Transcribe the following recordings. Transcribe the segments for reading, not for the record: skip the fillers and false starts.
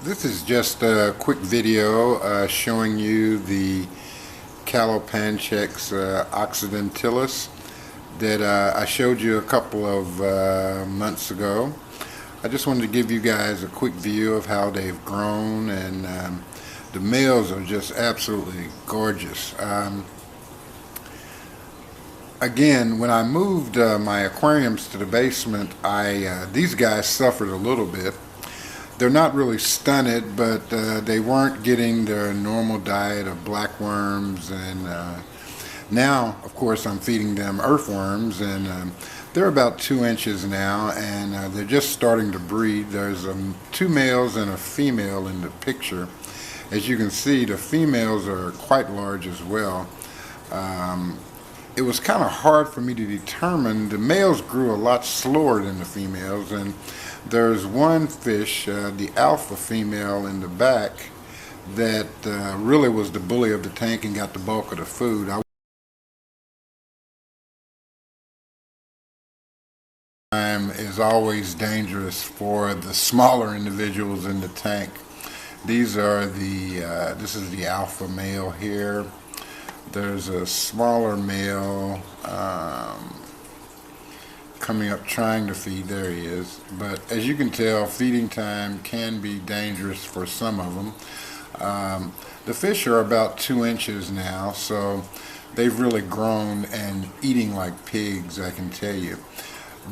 This is just a quick video showing you the Callopanchax Occidentalis that I showed you a couple of months ago. I just wanted to give you guys a quick view of how they've grown, and the males are just absolutely gorgeous. Again, when I moved my aquariums to the basement, these guys suffered a little bit. They're not really stunted, but they weren't getting their normal diet of blackworms, and now, of course, I'm feeding them earthworms, and they're about 2 inches now, and they're just starting to breed. There's 2 males and a female in the picture. As you can see, the females are quite large as well. It was kind of hard for me to determine. The males grew a lot slower than the females, and there's one fish, the alpha female in the back, that really was the bully of the tank and got the bulk of the food. Is always dangerous for the smaller individuals in the tank. These are this is the alpha male here. There's a smaller male coming up trying to feed. There he is. But as you can tell, feeding time can be dangerous for some of them. The fish are about 2 inches now, so they've really grown and eating like pigs, I can tell you.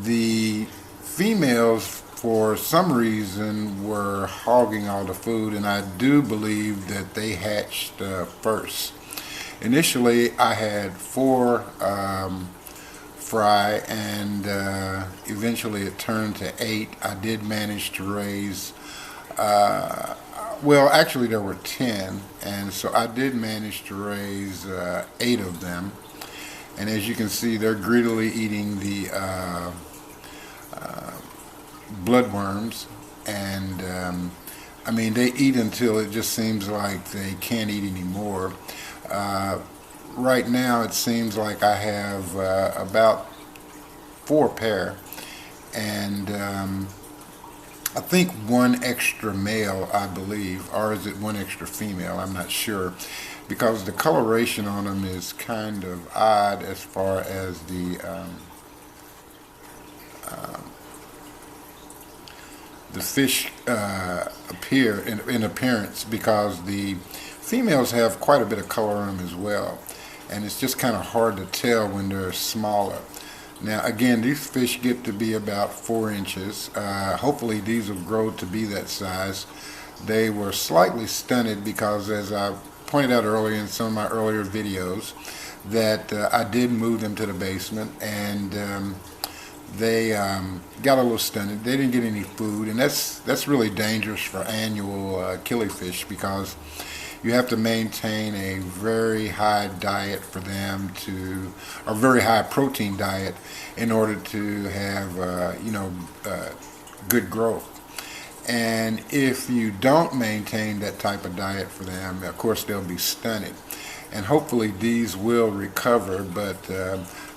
The females, for some reason, were hogging all the food, and I do believe that they hatched first. Initially, I had 4 fry, and eventually it turned to 8. I did manage to raise, well, actually there were 10, and so I did manage to raise 8 of them. And as you can see, they're greedily eating the bloodworms, and I mean, they eat until it just seems like they can't eat anymore. Right now it seems like I have about 4 pair, and I think 1 extra male, I believe, or is it 1 extra female? I'm not sure, because the coloration on them is kind of odd as far as the fish appear in appearance, because the females have quite a bit of color on them as well, and it's just kind of hard to tell when they're smaller. Now again, these fish get to be about 4 inches. Hopefully these will grow to be that size. They were slightly stunted because, as I pointed out earlier in some of my earlier videos, that I did move them to the basement, and they got a little stunted. They didn't get any food, and that's really dangerous for annual killifish, because you have to maintain a very high diet for them to, or very high protein diet, in order to have good growth. And if you don't maintain that type of diet for them, of course they'll be stunted. And hopefully these will recover, but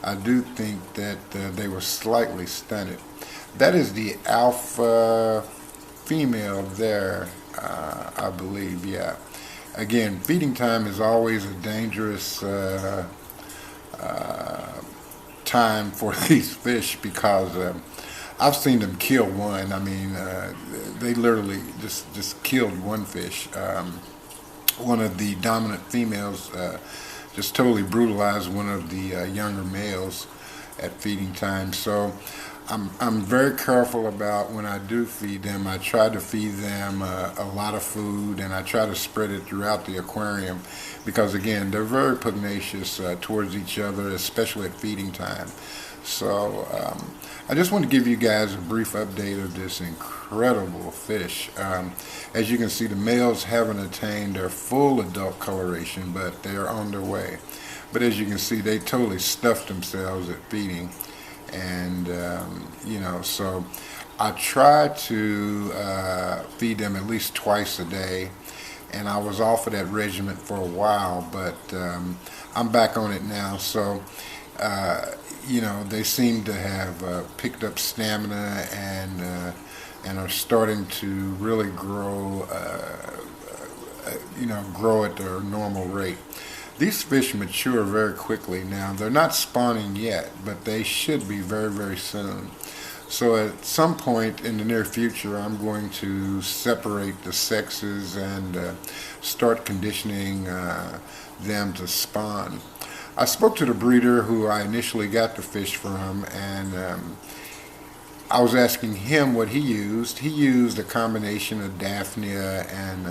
I do think that they were slightly stunted. That is the alpha female there, I believe, yeah. Again, feeding time is always a dangerous time for these fish, because I've seen them kill one. I mean, they literally just killed one fish. One of the dominant females just totally brutalized one of the younger males at feeding time. So I'm very careful about when I do feed them. I try to feed them a lot of food, and I try to spread it throughout the aquarium, because again, they're very pugnacious towards each other, especially at feeding time. So I just want to give you guys a brief update of this incredible fish. As you can see, the males haven't attained their full adult coloration, but they're on their way. But as you can see, they totally stuffed themselves at feeding. And so I try to feed them at least twice a day, and I was off of that regimen for a while, but I'm back on it now. So they seem to have picked up stamina, and and are starting to really grow, grow at their normal rate. These fish mature very quickly now. They're not spawning yet, but they should be very, very soon. So at some point in the near future, I'm going to separate the sexes and start conditioning them to spawn. I spoke to the breeder who I initially got the fish from, and I was asking him what he used. He used a combination of Daphnia and